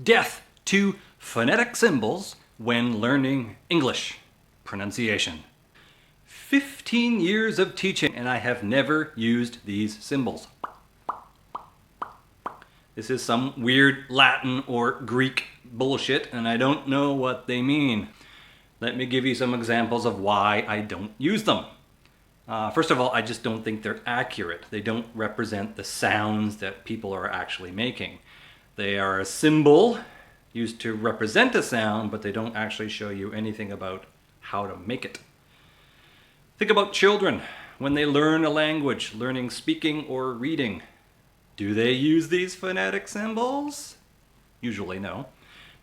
Death to phonetic symbols when learning English pronunciation. 15 years of teaching and I have never used these symbols. This is some weird Latin or Greek bullshit and I don't know what they mean. Let me give you some examples of why I don't use them. First of all, I just don't think they're accurate. They don't represent the sounds that people are actually making. They are a symbol used to represent a sound, but they don't actually show you anything about how to make it. Think about children when they learn a language, learning speaking or reading. Do they use these phonetic symbols? Usually no.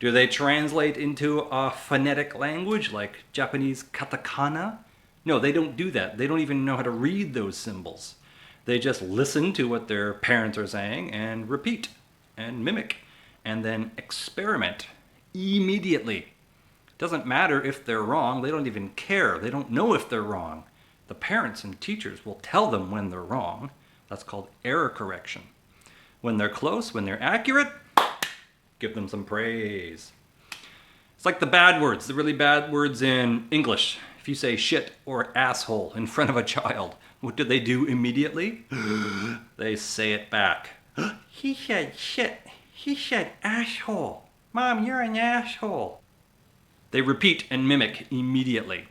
Do they translate into a phonetic language like Japanese katakana? No, they don't do that. They don't even know how to read those symbols. They just listen to what their parents are saying and repeat and mimic and then experiment immediately. Doesn't matter if they're wrong. They don't even care. They don't know if they're wrong. The parents and teachers will tell them when they're wrong. That's called error correction. When they're close, when they're accurate, give them some praise. It's like the bad words, the really bad words in English. If you say shit or asshole in front of a child, what do they do immediately? They say it back. He said shit. He said asshole. Mom, you're an asshole. They repeat and mimic immediately.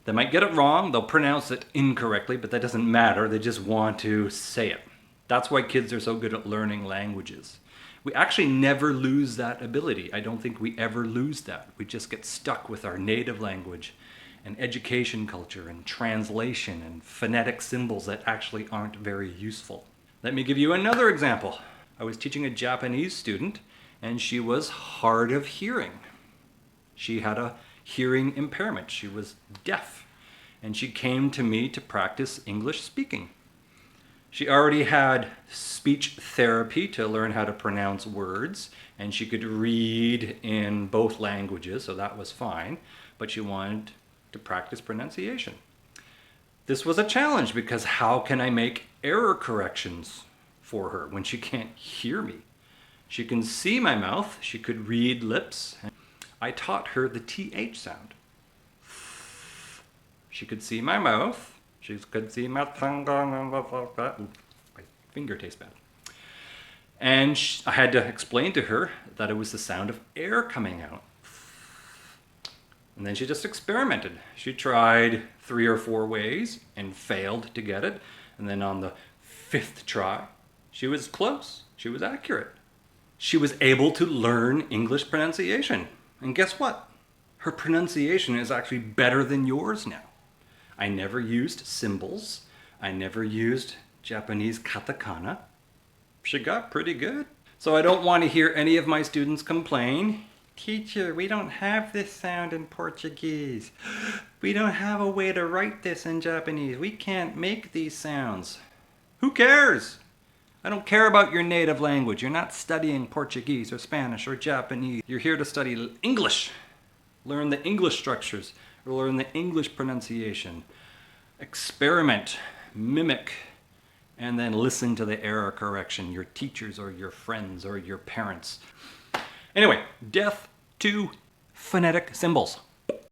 They might get it wrong, they'll pronounce it incorrectly, but that doesn't matter, they just want to say it. That's why kids are so good at learning languages. We actually never lose that ability. I don't think we ever lose that. We just get stuck with our native language and education culture and translation and phonetic symbols that actually aren't very useful. Let me give you another example. I was teaching a Japanese student and she was hard of hearing. She had a hearing impairment. She was deaf and she came to me to practice English speaking. She already had speech therapy to learn how to pronounce words and she could read in both languages, so that was fine, but she wanted to practice pronunciation. This was a challenge because how can I make error corrections for her when she can't hear me? She can see my mouth, she could read lips. I taught her the TH sound. She could see my mouth, she could see my tongue, my finger tastes bad. And I had to explain to her that it was the sound of air coming out. And then she just experimented. She tried 3 or 4 ways and failed to get it. And then on the 5th try, she was close. She was accurate. She was able to learn English pronunciation. And guess what? Her pronunciation is actually better than yours now. I never used symbols. I never used Japanese katakana. She got pretty good. So I don't want to hear any of my students complain. Teacher, we don't have this sound in Portuguese. We don't have a way to write this in Japanese. We can't make these sounds. Who cares? I don't care about your native language. You're not studying Portuguese or Spanish or Japanese. You're here to study English. Learn the English structures, or learn the English pronunciation. Experiment, mimic, and then listen to the error correction, your teachers or your friends or your parents. Anyway, death to phonetic symbols.